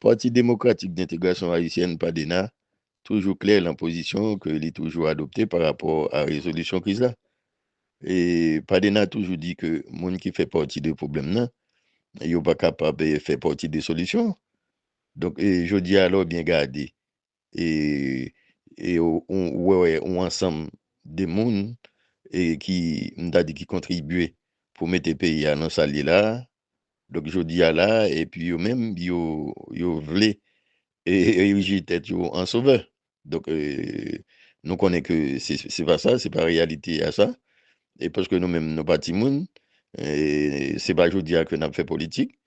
Parti démocratique d'intégration haïtienne, PADENA, toujours clair dans la position qu'il est toujours adoptée par rapport à la résolution crise là. Et PADENA a toujours dit que le monde qui fait partie des problèmes, non, il n'est pas capable de faire partie des solutions. Donc, je dis alors bien garder. Et, on ensemble des mondes et qui contribuent pour mettre le pays à dans salier là. Donc, je dis à là, et puis eux-mêmes, ils voulaient ériger tête yo en sauveur. Donc, nous connaissons que c'est pas ça, c'est pas réalité à ça. Et parce que nous-mêmes, nous pas monde, et c'est pas aujourd'hui que nous avons fait politique.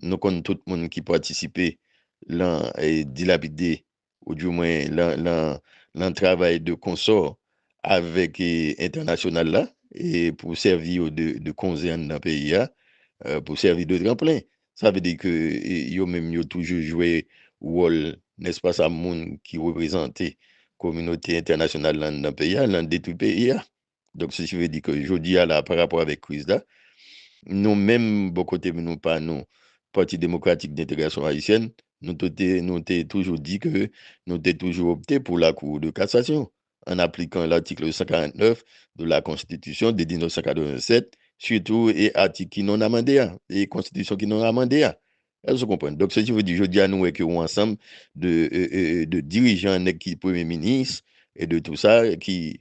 Nous connaissons tout le monde qui participait dans et dilapider, ou du moins dans le travail de consort avec international là, et pour servir de conseil dans le pays, là, pour servir de tremplin. Ça veut dire que même yo toujours joué rôle, n'est-ce pas, ça, monde qui représentait communauté internationale dans le pays, là, dans détruit le pays. Là. Donc, ceci veut dire que je dis là, par rapport avec crise là, nous-mêmes, beaucoup de nous, pas nous, Parti démocratique d'intégration haïtienne, nous t'ai toujours dit que nous t'ai toujours opté pour la Cour de cassation en appliquant l'article 149 de la Constitution de 1987, surtout et article qui non amendé, et Constitution qui non amendé. Est-ce que vous comprenez? Donc, ce qui veut dire, je dis à nous que nous ensemble de dirigeants, qui Premier ministre et de tout ça, qui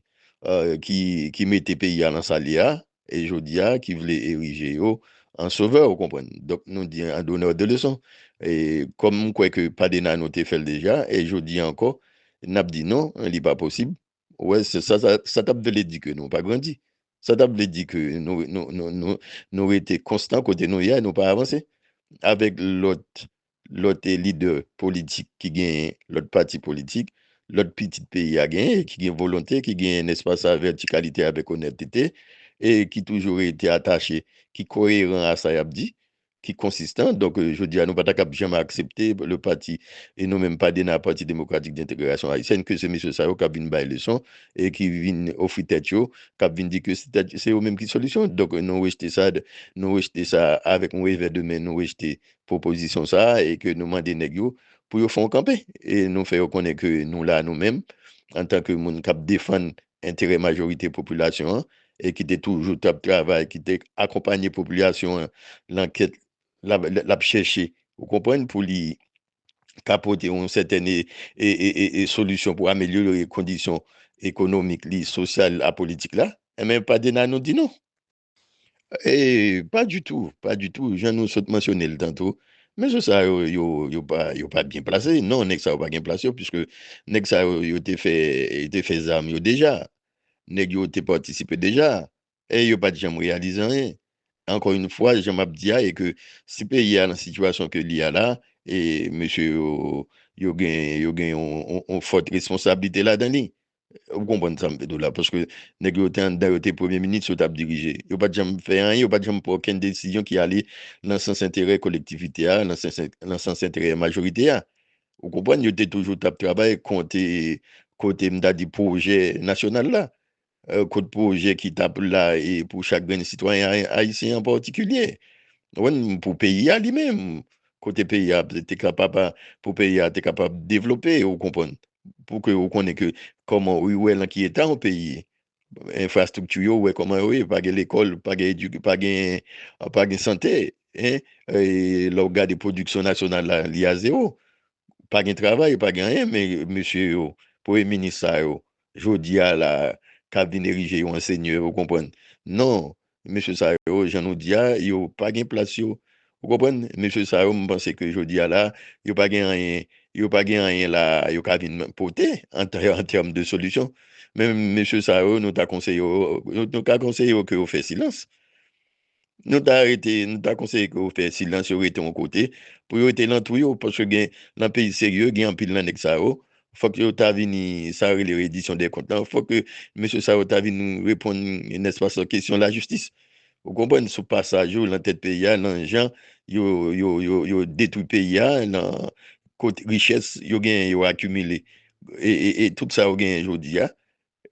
mettait pays à l'ensalia, et je dis qui voulait ériger yo en sauveur, vous comprenez. Donc, nous disons en donneur de leçons. Et comme quoi que pas de nous fait déjà, et je dis encore, n'a dit non, il n'est pas possible. Ouais, c'est ça t'a voulu dire que nous pas grandi. Ça t'a voulu dire que nous été constants côté nous hier, nous pas avancé. Avec l'autre leader politique qui gagne, l'autre parti politique, l'autre petit pays a gagné, qui gagne volonté, qui gagne un espace à verticalité avec honnêteté, et qui toujours été attaché, qui cohérent à ça, y a dit, qui consistant. Donc, je dis à nous, pas jamais accepter le parti, et nous même pas donner à Parti démocratique d'intégration haïtienne, que c'est M. Sao qui a une bail leçon, et qui vient offrir tête, qui vient dire que c'est eux-mêmes qui solution. Donc, nous rejeter ça avec un revers de main, nous rejeter proposition ça, et que nous demander nèg yo pour yo font camper. Et nous faire reconnaître que nous là, nous-mêmes, en tant que monde qui défend intérêt majorité population, et qui était toujours top travail, qui était accompagné population, l'enquête, la chercher, vous comprenez, pour lui capoter une certaine et solution pour améliorer les conditions économiques, sociales, et politiques là, et même pas de nous dit non. Et pas du tout, pas du tout. Je nous saute mentionné le tantôt. Mais ça, yo pas bien placé. Non, nèg ça yo pas bien placé, puisque nèg ça yo te fait zam yo déjà. Nèg yo te participé déjà. Et yo pas jamais réalisé rien. Encore une fois, je m'a dit et que si pays a dans la situation que l'il y a là, et monsieur yo gen on forte responsabilité là-dedans. Vous comprenez ça, de là, parce que nèg yo te en dedans, yo te premier ministre, yo t'a dirigé. Yo pas jamais fait rien, yo pas jamais prendre aucune décision qui allait dans le sens intérêt collectivité, dans le sens intérêt majorité. Vous comprenez, yo te toujours t'a travail côté m'da dit projet national là. Côté projet qui tape là et pour chaque ben citoyen haïtien en particulier. Ouais, pour pays à lui-même. Côté pays, t'es capable, pour pays, t'es capable de développer, vous comprenez. Pour que vous connaissez que comment, oui, ouais, là, qui est dans le pays. Infrastructure, ouais, comment, oui, pas de l'école, pas de santé, hein. Et là, regarde des productions nationales, là, liées à zéro. Pas de travail, pas de rien, mais monsieur, premier ministre, ça, je dis à la cabine érigée, un seigneur, vous comprenez. Non, monsieur Sao, j'en nous dis, il n'y a pas de place, vous comprenez. Monsieur Sao, je pense que je dis à là, il n'y a pas de rien, il n'y a pas de rien là, il y a cabine porter en termes de solution. Même monsieur Sao, nous t'a conseillé, nous t'a conseillé que vous fait silence. Nous t'a conseillé que vous fait silence, vous été en côté, pour vous être dans tout, parce que dans un pays sérieux, il y a un pile dans ça. Faut que vous t'a venu, ça les reddition des comptes. Il faut que monsieur Sao t'a venu nous répondre, n'est-ce pas, sur la question de la justice. Vous comprenez, ce passage, dans tête pays, dans les gens, yo détruit le pays, dans côté richesse, yo accumulé. Et tout ça, yo gagne aujourd'hui,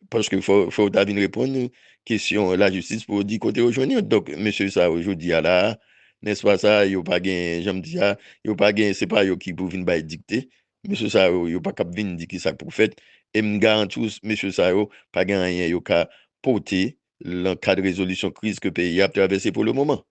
parce qu'il faut venir répondre question la justice pour dire côté aujourd'hui. Donc, monsieur ça aujourd'hui à là, n'est-ce pas ça, yo pas gen, j'aime dire, yo pas gen, c'est pas yo qui pour venir bay dicter. Monsieur ça yo pas cap venir dire qui ça pour fait et me garantis monsieur ça yo pas gen rien yo ka porter le cas de résolution crise que pays a traversé pour le moment.